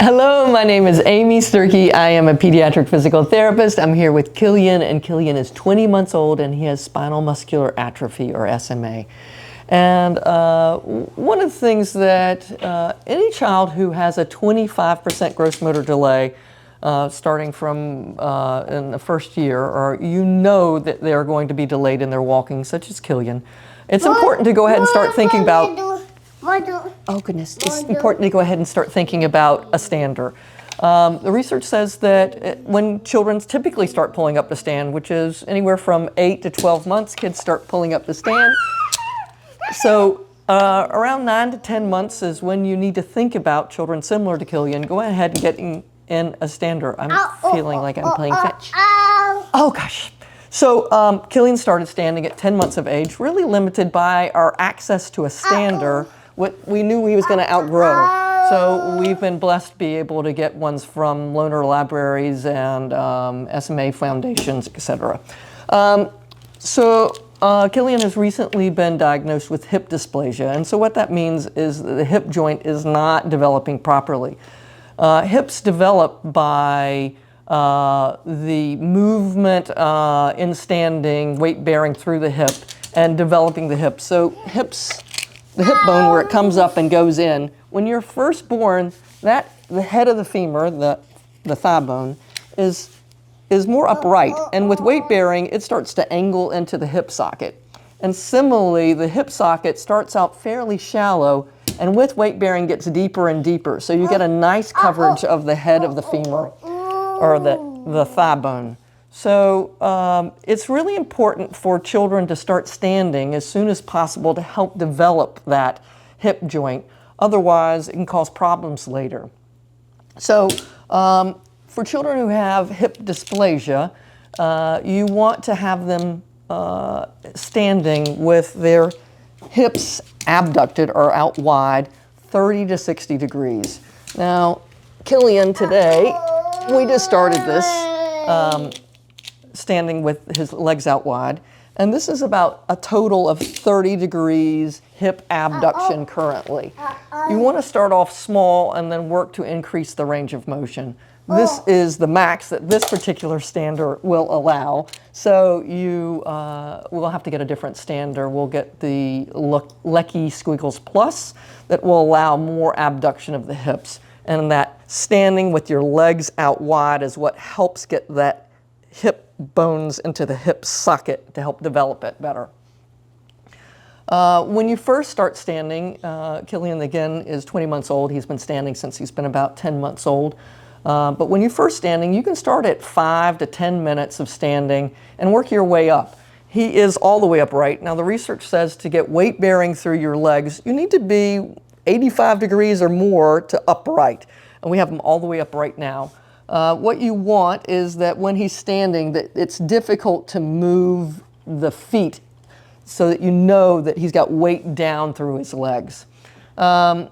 Hello, my name is Amy Sturkey. I am a pediatric physical therapist. I'm here with Cillian, and Cillian is 20 months old and he has spinal muscular atrophy, or SMA. And one of the things that any child who has a 25% gross motor delay starting from in the first year, or you know that they're going to be delayed in their walking, such as Cillian, it's important to go ahead and start thinking about oh goodness, it's important to go ahead and start thinking about a stander. The research says that when children typically start pulling up the stand, which is anywhere from 8 to 12 months, kids start pulling up the stand. So around 9 to 10 months is when you need to think about children similar to Cillian. Go ahead and getting in a stander. I'm feeling like I'm playing fetch. Oh gosh. So Cillian started standing at 10 months of age, really limited by our access to a stander. What we knew he was going to outgrow. So we've been blessed to be able to get ones from loaner libraries and SMA foundations, etc. Cillian has recently been diagnosed with hip dysplasia, and so what that means is that the hip joint is not developing properly. Hips develop by the movement in standing, weight bearing through the hip, and developing the hip. So the hip bone where it comes up and goes in, when you're first born, the head of the femur, the thigh bone, is more upright, and with weight bearing it starts to angle into the hip socket. And similarly, the hip socket starts out fairly shallow, and with weight bearing gets deeper and deeper, so you get a nice coverage of the head of the femur, or the thigh bone. So it's really important for children to start standing as soon as possible to help develop that hip joint. Otherwise, it can cause problems later. So for children who have hip dysplasia, you want to have them standing with their hips abducted or out wide 30 to 60 degrees. Now, Cillian today, we just started this standing with his legs out wide, and this is about a total of 30 degrees hip abduction currently. You want to start off small and then work to increase the range of motion. This is the max that this particular stander will allow, so you will have to get a different stander. We'll get the Leckey Squiggles Plus that will allow more abduction of the hips, and that standing with your legs out wide is what helps get that hip bones into the hip socket to help develop it better. When you first start standing, Cillian again is 20 months old. He's been standing since he's been about 10 months old. But when you're first standing, you can start at 5 to 10 minutes of standing and work your way up. He is all the way upright. Now the research says to get weight bearing through your legs, you need to be 85 degrees or more to upright. And we have him all the way upright now. What you want is that when he's standing, that it's difficult to move the feet so that you know that he's got weight down through his legs. You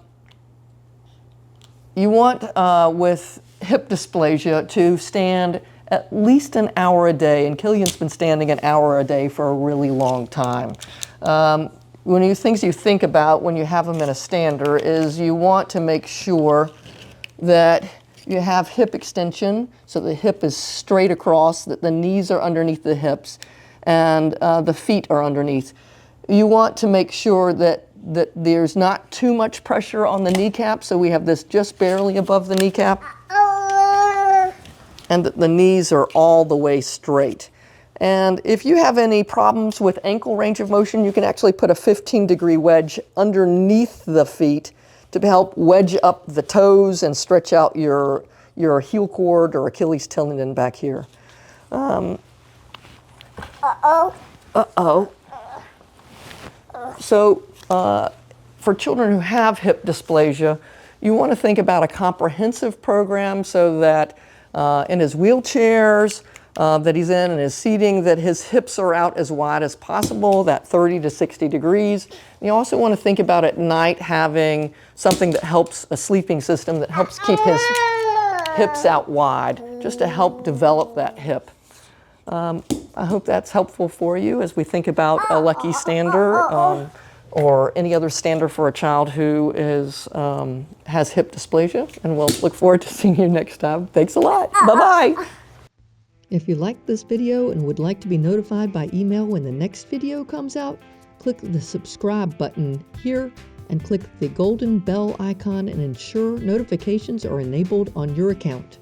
want, with hip dysplasia, to stand at least an hour a day, and Cillian's been standing an hour a day for a really long time. Things you think about when you have him in a stander is you want to make sure that you have hip extension, so the hip is straight across, that the knees are underneath the hips, and the feet are underneath. You want to make sure that there's not too much pressure on the kneecap, so we have this just barely above the kneecap, and that the knees are all the way straight. And if you have any problems with ankle range of motion, you can actually put a 15-degree wedge underneath the feet to help wedge up the toes and stretch out your heel cord or Achilles tendon back here. So for children who have hip dysplasia, you want to think about a comprehensive program so that in his wheelchairs that he's in and his seating, that his hips are out as wide as possible, that 30 to 60 degrees. You also want to think about at night having something that helps, a sleeping system that helps keep his hips out wide, just to help develop that hip. I hope that's helpful for you as we think about a Leckey stander, or any other standard for a child who has hip dysplasia. And we'll look forward to seeing you next time. Thanks a lot. Bye-bye. If you liked this video and would like to be notified by email when the next video comes out, click the subscribe button here and click the golden bell icon and ensure notifications are enabled on your account.